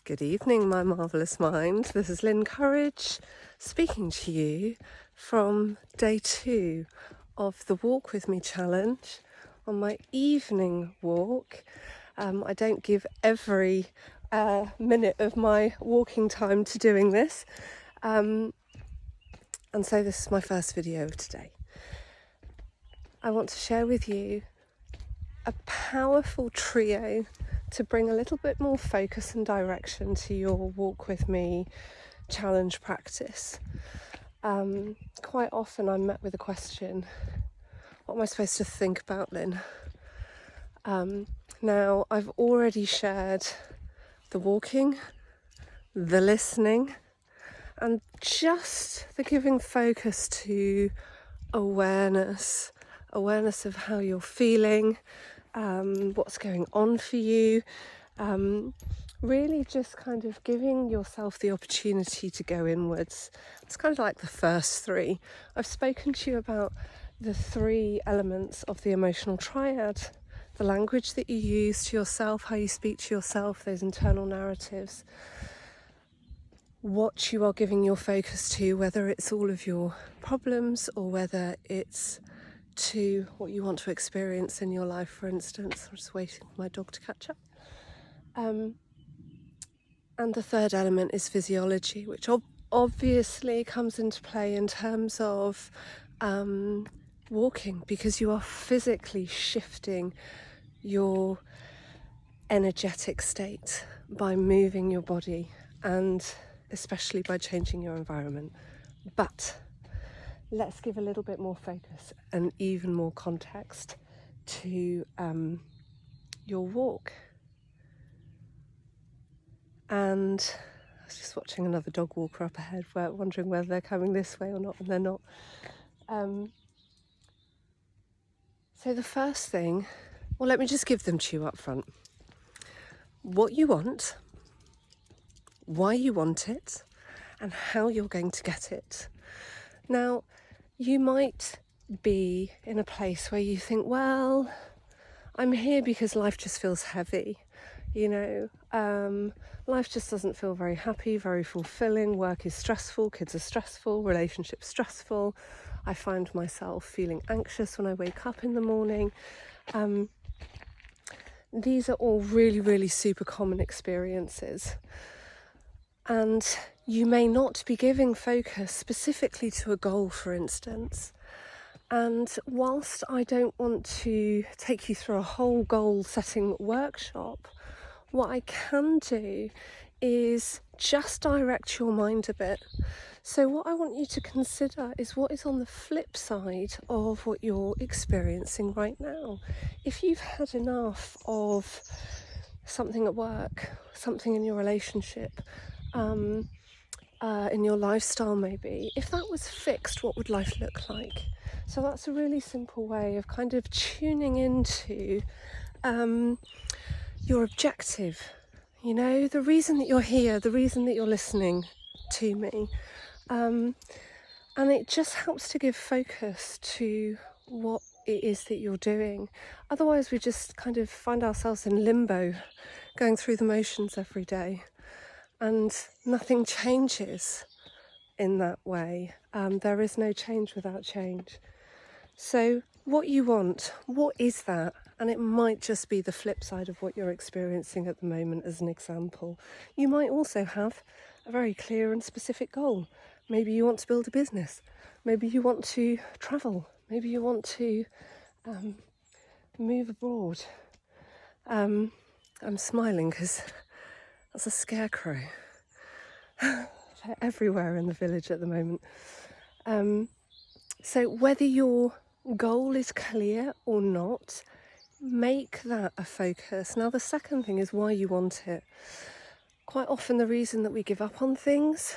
Good evening, my marvellous mind. This is Lynn Courage speaking to you from day 2 of the Walk With Me challenge on my evening walk. I don't give every minute of my walking time to doing this. And so this is my first video of today. I want to share with you a powerful trio to bring a little bit more focus and direction to your Walk With Me challenge practice. Quite often I'm met with a question, what am I supposed to think about, Lynn? Now, I've already shared the walking, the listening, and just the giving focus to awareness of how you're feeling, what's going on for you, really just kind of giving yourself the opportunity to go inwards. It's kind of like the first 3. I've spoken to you about the 3 elements of the emotional triad: the language that you use to yourself, how you speak to yourself, those internal narratives, what you are giving your focus to, whether it's all of your problems or whether it's to what you want to experience in your life, for instance. I'm just waiting for my dog to catch up. And the third element is physiology, which obviously comes into play in terms of walking, because you are physically shifting your energetic state by moving your body and especially by changing your environment. But let's give a little bit more focus and even more context to your walk. And I was just watching another dog walker up ahead, wondering whether they're coming this way or not, and they're not. So the first thing, well, let me just give them to you up front. What you want, why you want it, and how you're going to get it. Now, you might be in a place where you think, well, I'm here because life just feels heavy. Life just doesn't feel very happy, very fulfilling. Work is stressful, kids are stressful, relationships stressful. I find myself feeling anxious when I wake up in the morning. These are all really, really super common experiences. And you may not be giving focus specifically to a goal, for instance. And whilst I don't want to take you through a whole goal setting workshop, what I can do is just direct your mind a bit. So what I want you to consider is what is on the flip side of what you're experiencing right now. If you've had enough of something at work, something in your relationship, in your lifestyle maybe, if that was fixed, what would life look like? So that's a really simple way of kind of tuning into your objective, the reason that you're here, the reason that you're listening to me. And it just helps to give focus to what it is that you're doing. Otherwise, we just kind of find ourselves in limbo, going through the motions every day, and nothing changes in that way. There is no change without change. So what you want, what is that? And it might just be the flip side of what you're experiencing at the moment, as an example. You might also have a very clear and specific goal. Maybe you want to build a business. Maybe you want to travel. Maybe you want to move abroad. I'm smiling because that's a scarecrow. They're everywhere in the village at the moment. So whether your goal is clear or not, make that a focus. Now, the second thing is why you want it. Quite often the reason that we give up on things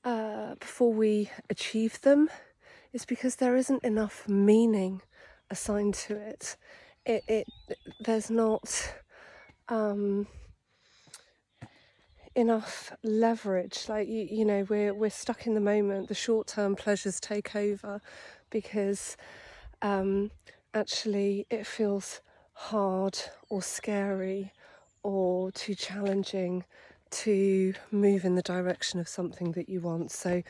before we achieve them is because there isn't enough meaning assigned to it. There's not enough leverage. Like we're stuck in the moment. The short-term pleasures take over because actually it feels hard or scary or too challenging to move in the direction of something that you want. So,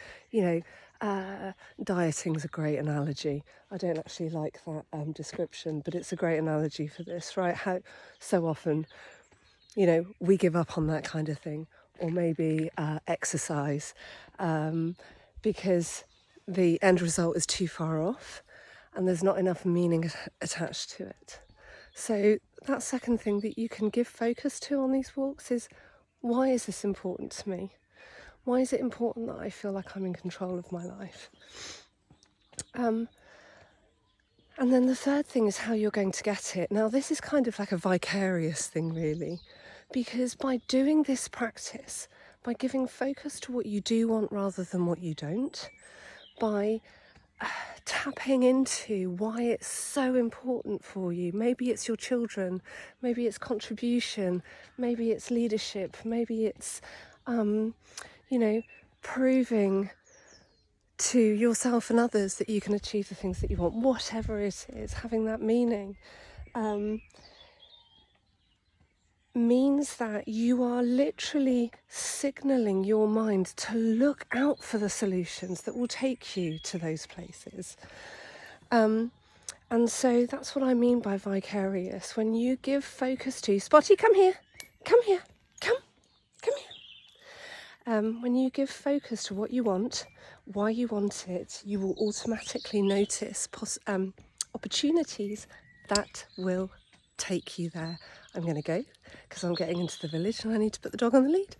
dieting's a great analogy. I don't actually like that description, but it's a great analogy for this, right? How so often, we give up on that kind of thing, or maybe exercise, because the end result is too far off and there's not enough meaning attached to it. So that second thing that you can give focus to on these walks is, why is this important to me? Why is it important that I feel like I'm in control of my life? And then the third thing is how you're going to get it. Now, this is kind of like a vicarious thing, really, because by doing this practice, by giving focus to what you do want rather than what you don't, by tapping into why it's so important for you. Maybe it's your children, maybe it's contribution, maybe it's leadership, maybe it's, proving to yourself and others that you can achieve the things that you want. Whatever it is, having that meaning means that you are literally signalling your mind to look out for the solutions that will take you to those places. And so that's what I mean by vicarious. When you give focus to, Spotty, come here, come here, come here. When you give focus to what you want, why you want it, you will automatically notice opportunities that will take you there. I'm going to go because I'm getting into the village and I need to put the dog on the lead.